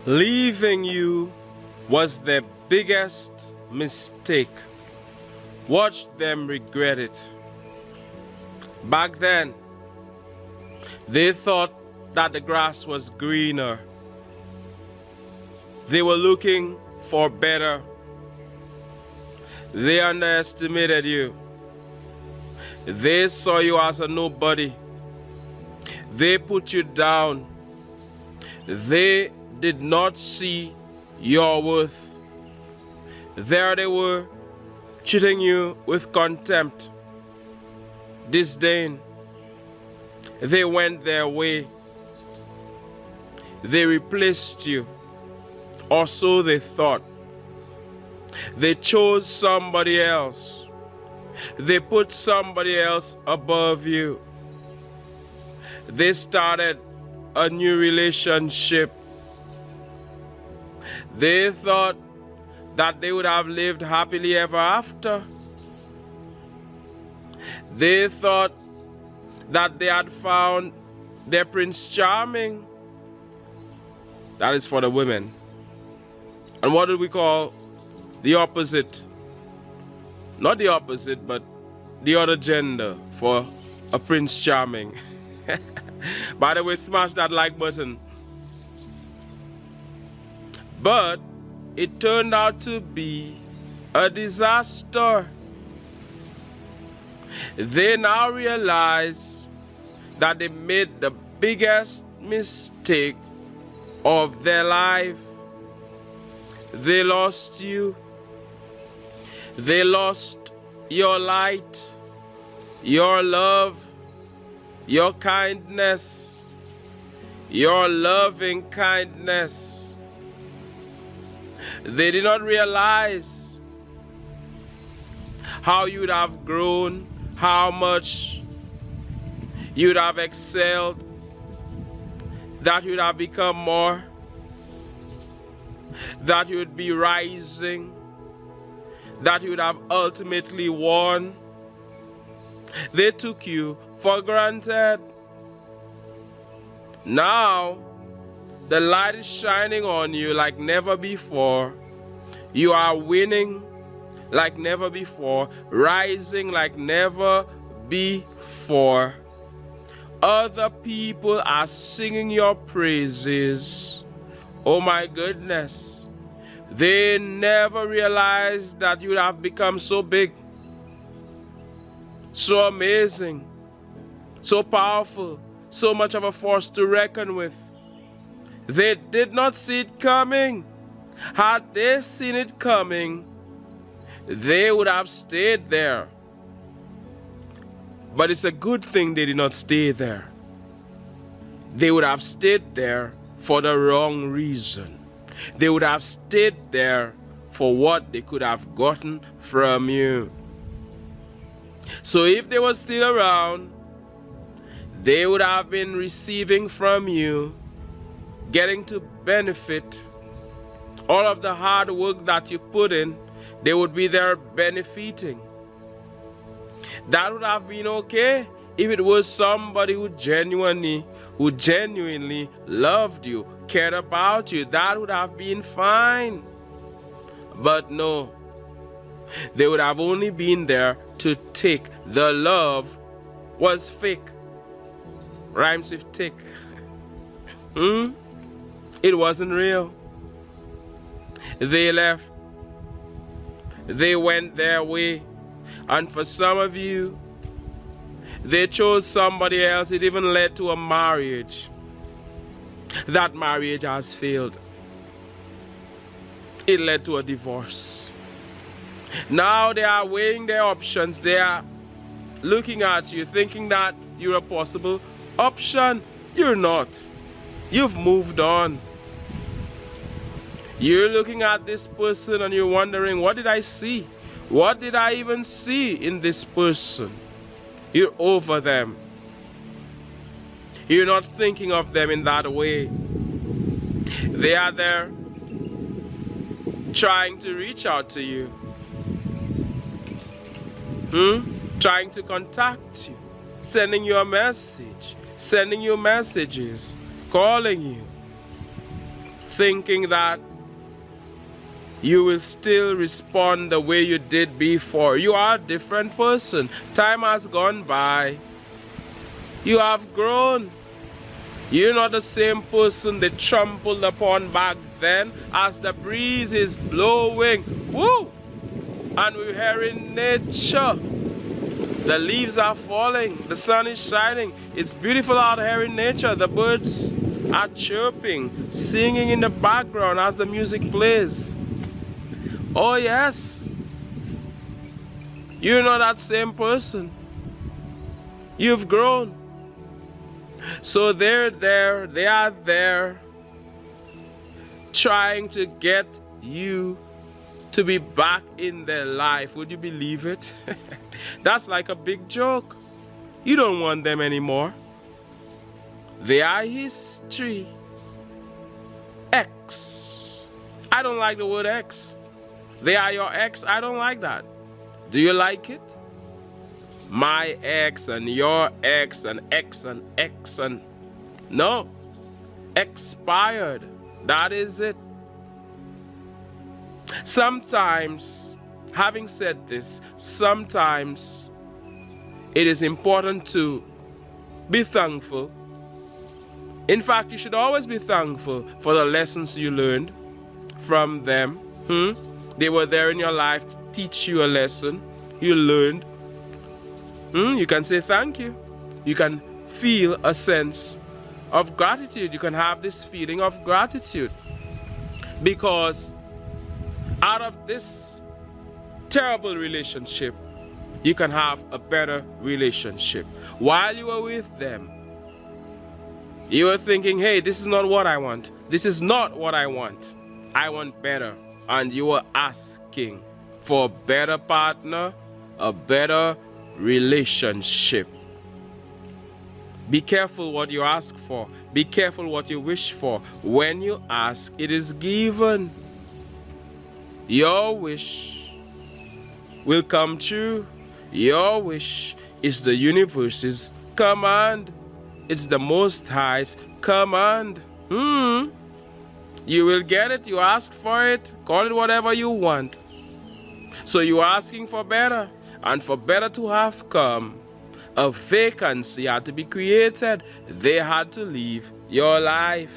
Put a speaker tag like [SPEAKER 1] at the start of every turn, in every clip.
[SPEAKER 1] Leaving you was their biggest mistake. Watch them regret it. Back then, they thought that the grass was greener. They were looking for better. They underestimated you. They saw you as a nobody. They put you down. They did not see your worth. There they were, treating you with contempt, disdain. They went their way. They replaced you, or so they thought. They chose somebody else. They put somebody else above you. They started a new relationship. They thought that they would have lived happily ever after. They thought that they had found their Prince Charming. That is for the women. And what do we call the opposite? Not the opposite, but the other gender for a Prince Charming. By the way, smash that like button. But it turned out to be a disaster. They now realize that they made the biggest mistake of their life. They lost you. They lost your light, your love, your kindness, your loving kindness. They did not realize how you'd have grown, how much you'd have excelled, that you'd have become more, that you'd be rising, that you'd have ultimately won. They took you for granted. Now, the light is shining on you like never before. You are winning like never before, rising like never before. Other people are singing your praises. Oh my goodness. They never realized that you have become so big, so amazing, so powerful, so much of a force to reckon with. They did not see it coming. Had they seen it coming, they would have stayed there. But it's a good thing they did not stay there. They would have stayed there for the wrong reason. They would have stayed there for what they could have gotten from you. So if they were still around, they would have been receiving from you, getting to benefit all of the hard work that you put in. They would be there benefiting. That would have been okay if it was somebody who genuinely loved you, cared about you. That would have been fine. But no, they would have only been there to take. The love was fake. Rhymes with tick. It wasn't real. They left. They went their way. And for some of you, they chose somebody else. It even led to a marriage. That marriage has failed. It led to a divorce. Now they are weighing their options. They are looking at you, thinking that you're a possible option. You're not. You've moved on. You're looking at this person and you're wondering, what did I see? What did I even see in this person? You're over them. You're not thinking of them in that way. They are there trying to reach out to you. Trying to contact you. Sending you a message. Sending you messages. Calling you. thinking that you will still respond the way you did before. You are a different person. Time has gone by. You have grown. You're not the same person they trampled upon back then. As the breeze is blowing, woo! And we're hearing nature. The leaves are falling. The sun is shining. It's beautiful out here in nature. The birds are chirping, singing in the background as the music plays. Oh yes, you're not that same person. You've grown. So they're there, they are there, trying to get you to be back in their life. Would you believe it? That's like a big joke. You don't want them anymore. They are history. X. I don't like the word X. They are your ex. I don't like that. Do you like it? My ex and your ex and X and X and... No. Expired. That is it. Sometimes, having said this, sometimes it is important to be thankful. In fact, you should always be thankful for the lessons you learned from them. They were there in your life to teach you a lesson. You learned. You can say thank you. You can feel a sense of gratitude. You can have this feeling of gratitude. Because out of this terrible relationship, you can have a better relationship. While you were with them, you were thinking, hey, this is not what I want. This is not what I want. I want better. And you were asking for a better partner, a better relationship. Be careful what you ask for. Be careful what you wish for. When you ask, it is given. Your wish will come true. Your wish is the universe's command. It's the Most High's command. You will get it. You ask for it. Call it whatever you want. So you're asking for better. And for better to have come, a vacancy had to be created. They had to leave your life.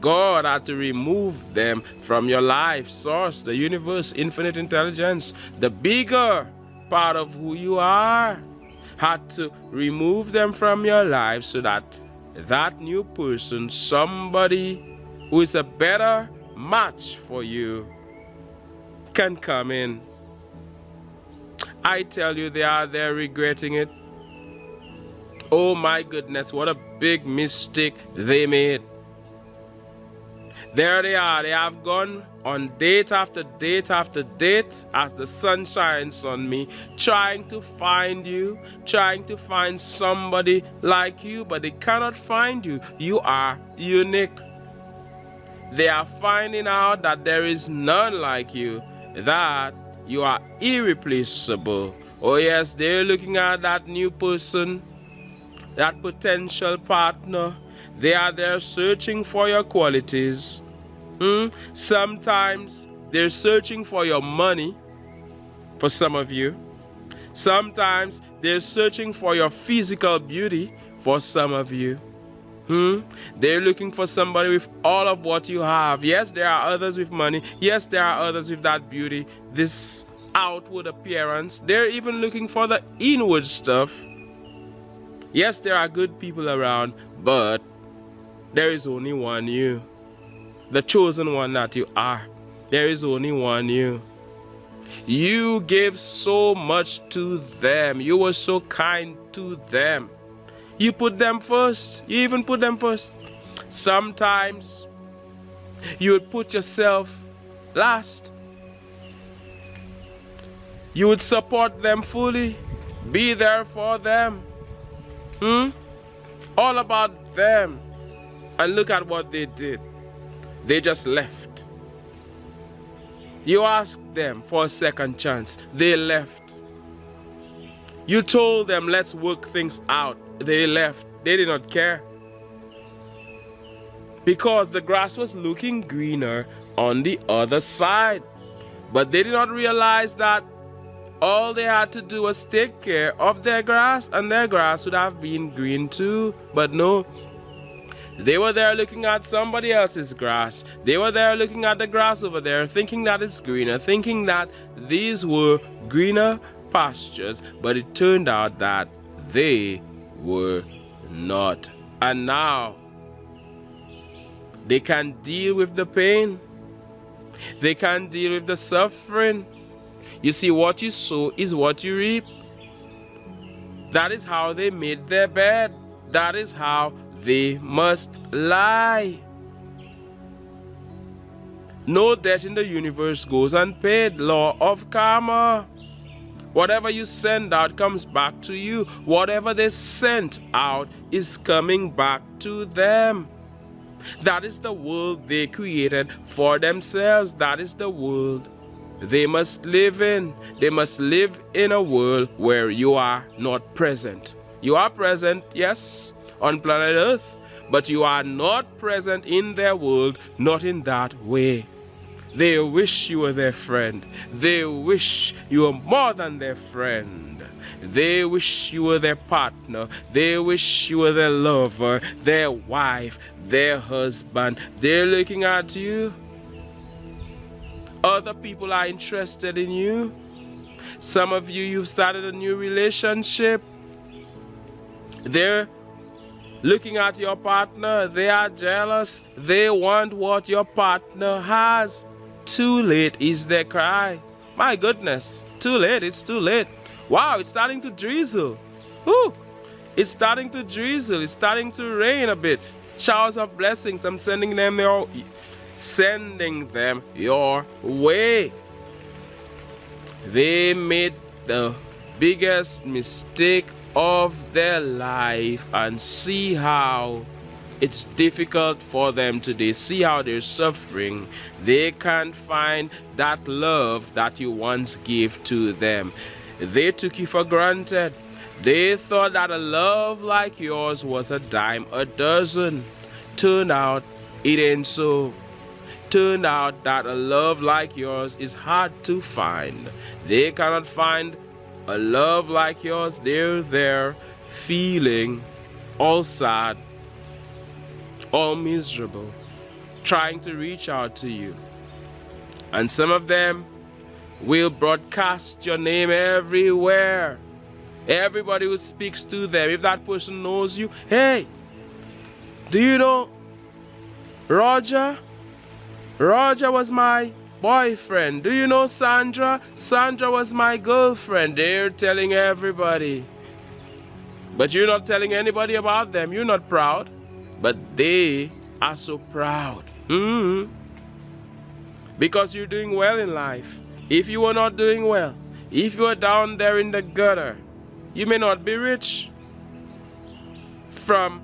[SPEAKER 1] God had to remove them from your life. Source, the universe, infinite intelligence, the bigger part of who you are, had to remove them from your life so that that new person, somebody who is a better match for you, can come in. I tell you, they are there regretting it. Oh my goodness, what a big mistake they made. There they are. They have gone on date after date after date as the sun shines on me, trying to find you, trying to find somebody like you, but they cannot find you. You are unique. They are finding out that there is none like you, that you are irreplaceable. Oh yes, they're looking at that new person, that potential partner. They are there searching for your qualities. Sometimes they're searching for your money, for some of you. Sometimes they're searching for your physical beauty, for some of you. They're looking for somebody with all of what you have. Yes, there are others with money. Yes, there are others with that beauty, this outward appearance. They're even looking for the inward stuff. Yes, there are good people around, but there is only one you. The chosen one that you are. There is only one you. You gave so much to them. You were so kind to them. You put them first. You even put them first. Sometimes you would put yourself last. You would support them fully. Be there for them. All about them. And look at what they did. They just left. You asked them for a second chance. They left. You told them, let's work things out. They left. They did not care. because the grass was looking greener on the other side. But they did not realize that all they had to do was take care of their grass, and their grass would have been green too. But no, they were there looking at somebody else's grass. They were there looking at the grass over there, thinking that it's greener, thinking that these were greener pastures. But it turned out that they were not. And now they can deal with the pain. They can deal with the suffering. You see, what you sow is what you reap. That is how they made their bed. That is how they must lie. No debt in the universe goes unpaid. Law of karma. Whatever you send out comes back to you. Whatever they sent out is coming back to them. That is the world they created for themselves. That is the world they must live in. They must live in a world where you are not present. You are present, yes, on planet Earth, but you are not present in their world, not in that way. They wish you were their friend. They wish you were more than their friend. They wish you were their partner. They wish you were their lover, their wife, their husband. They're looking at you. Other people are interested in you. Some of you, you've started a new relationship. They're looking at your partner. They are jealous. They want what your partner has. Too late is their cry. My goodness, too late, it's too late. Wow, it's starting to drizzle. Whew. It's starting to drizzle. It's starting to rain a bit. Showers of blessings. I'm sending them your way. They made the biggest mistake of their life, and see how it's difficult for them today. See how they're suffering. They can't find that love that you once gave to them. They took you for granted. They thought that a love like yours was a dime a dozen. Turned out it ain't so. Turned out that a love like yours is hard to find. They cannot find a love like yours. They're there feeling all sad, all miserable, trying to reach out to you. And some of them will broadcast your name everywhere. Everybody who speaks to them, if that person knows you, hey, do you know Roger? Roger was my boyfriend. Do you know Sandra? Sandra was my girlfriend. They're telling everybody. But you're not telling anybody about them. You're not proud. But they are so proud. Because you're doing well in life. If you are not doing well, if you are down there in the gutter, you may not be rich on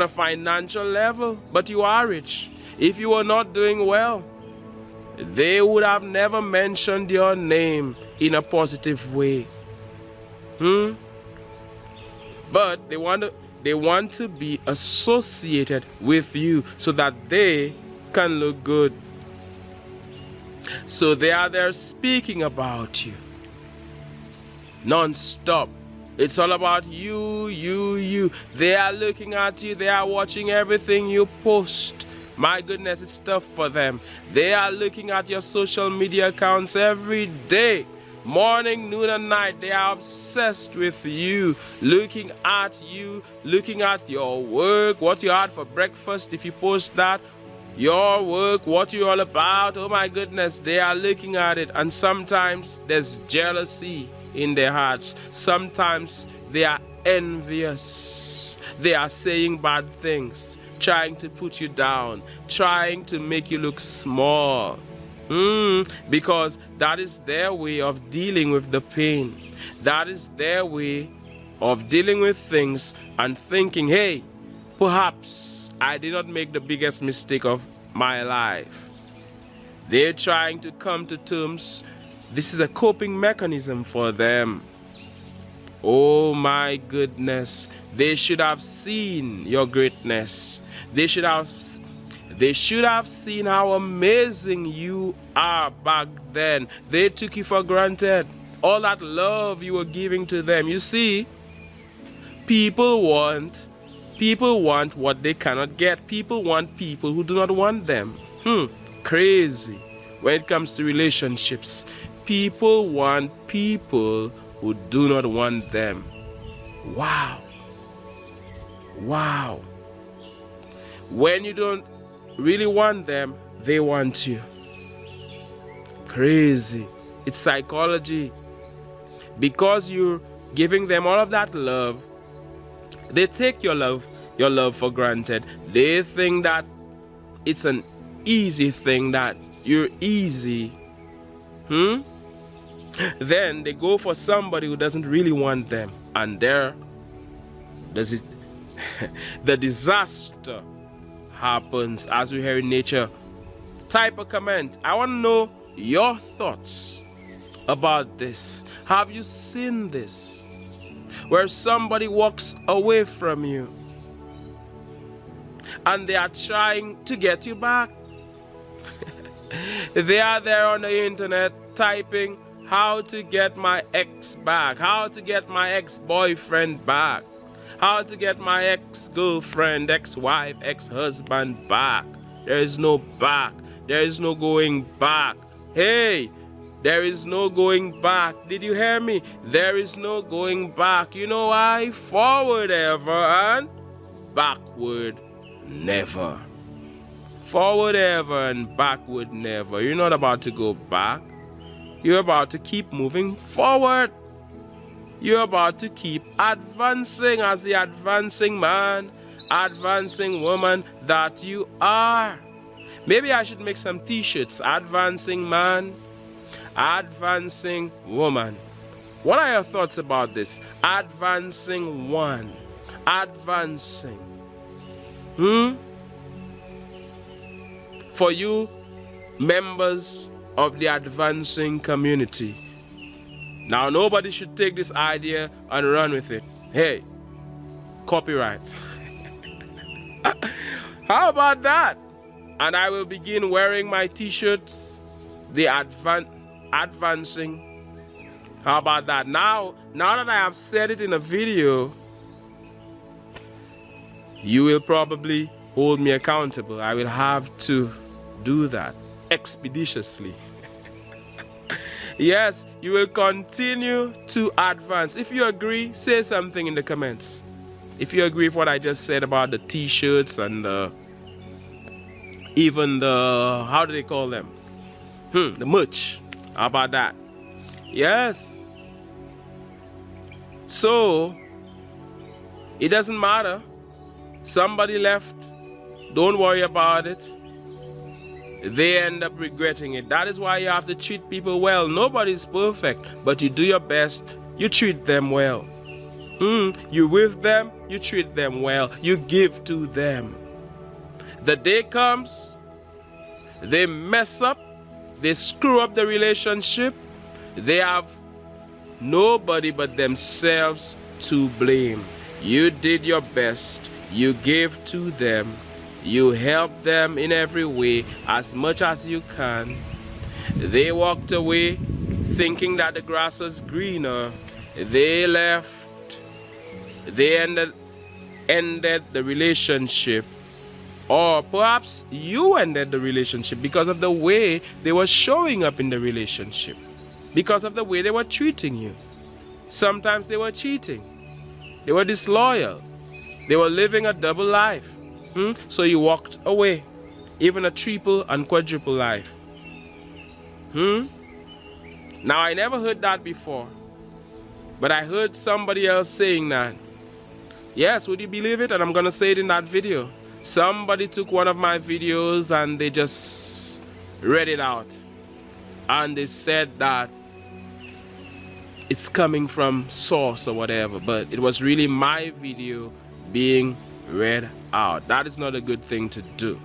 [SPEAKER 1] a financial level, but you are rich. If you are not doing well, they would have never mentioned your name in a positive way. But they want to be associated with you so that they can look good. So they are there speaking about you non-stop. It's all about you. They are looking at you. They are watching everything you post. My goodness, it's tough for them. They are looking at your social media accounts every day. Morning, noon, and night. They are obsessed with you. Looking at you. Looking at your work. What you had for breakfast. If you post that. Your work. What you're all about. Oh my goodness. They are looking at it. And sometimes there's jealousy in their hearts. Sometimes they are envious. They are saying bad things, trying to put you down, trying to make you look small. Because that is their way of dealing with the pain. That is their way of dealing with things and thinking, hey, perhaps I did not make the biggest mistake of my life. They're trying to come to terms. This is a coping mechanism for them. Oh my goodness. They should have seen your greatness. They should have They should have seen how amazing you are back then. They took you for granted. All that love you were giving to them. You see, people want what they cannot get. People want people who do not want them. Crazy. When it comes to relationships, people want people who do not want them. Wow. Wow. When you don't really want them, they want you. Crazy. It's psychology. Because you're giving them all of that love, they take your love for granted. They think that it's an easy thing, that you're easy. Then they go for somebody who doesn't really want them, and there does it the disaster happens, as we hear in nature. Type a comment. I want to know your thoughts about this. Have you seen this, where somebody walks away from you and they are trying to get you back? They are there on the internet typing, how to get my ex back, how to get my ex-boyfriend back, how to get my ex-girlfriend, ex-wife, ex-husband back. There is no back. There is no going back. Hey, there is no going back. Did you hear me? There is no going back. You know why? Forward ever and backward never. Forward ever and backward never. You're not about to go back. You're about to keep moving forward. You're about to keep advancing as the advancing man, advancing woman that you are. Maybe I should make some t-shirts. Advancing man, advancing woman. What are your thoughts about this? Advancing one. Advancing. For you members of the advancing community. Now nobody should take this idea and run with it. Hey, copyright. How about that? And I will begin wearing my t-shirts, the advancing. How about that? Now that I have said it in a video, you will probably hold me accountable. I will have to do that expeditiously. Yes, you will continue to advance. If you agree, say something in the comments. If you agree with what I just said about the t-shirts and even the, how do they call them? The merch. How about that? Yes. So, it doesn't matter. Somebody left. Don't worry about it. They end up regretting it. That is why you have to treat people well. Nobody's perfect, but you do your best. You treat them well. You with them, you treat them well. You give to them. The day comes, they mess up, they screw up the relationship. They have nobody but themselves to blame. You did your best. You gave to them. You helped them in every way as much as you can. They walked away thinking that the grass was greener. They left. They ended the relationship. Or perhaps you ended the relationship because of the way they were showing up in the relationship. Because of the way they were treating you. Sometimes they were cheating. They were disloyal. They were living a double life. So you walked away. Even a triple and quadruple life. Now I never heard that before. But I heard somebody else saying that. Yes, would you believe it? And I'm going to say it in that video. Somebody took one of my videos and they just read it out. And they said that it's coming from source or whatever. But it was really my video being read out. That is not a good thing to do.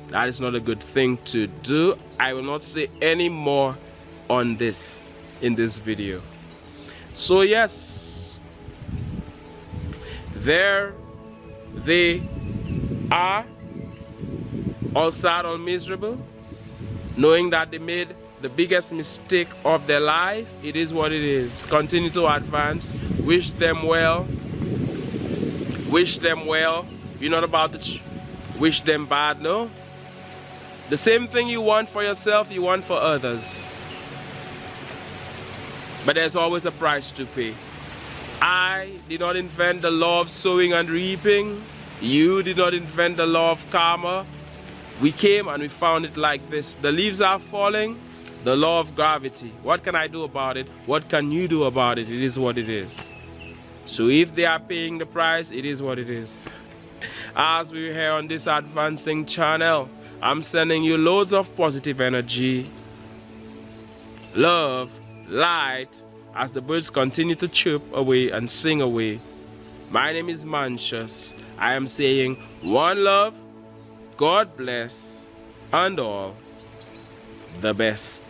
[SPEAKER 1] That is not a good thing to do. I will not say any more on this in this video. So yes, there they are. all sad, all miserable, knowing that they made the biggest mistake of their life. It is what it is. Continue to advance. Wish them well. Wish them well. You're not about to wish them bad, no? The same thing you want for yourself, you want for others. But there's always a price to pay. I did not invent the law of sowing and reaping. You did not invent the law of karma. We came and we found it like this. The leaves are falling. The law of gravity. What can I do about it? What can you do about it? It is what it is. So if they are paying the price, it is what it is. As we're here on this advancing channel, I'm sending you loads of positive energy, love, light, as the birds continue to chirp away and sing away. My name is Mantius. I am saying one love, God bless, and all the best.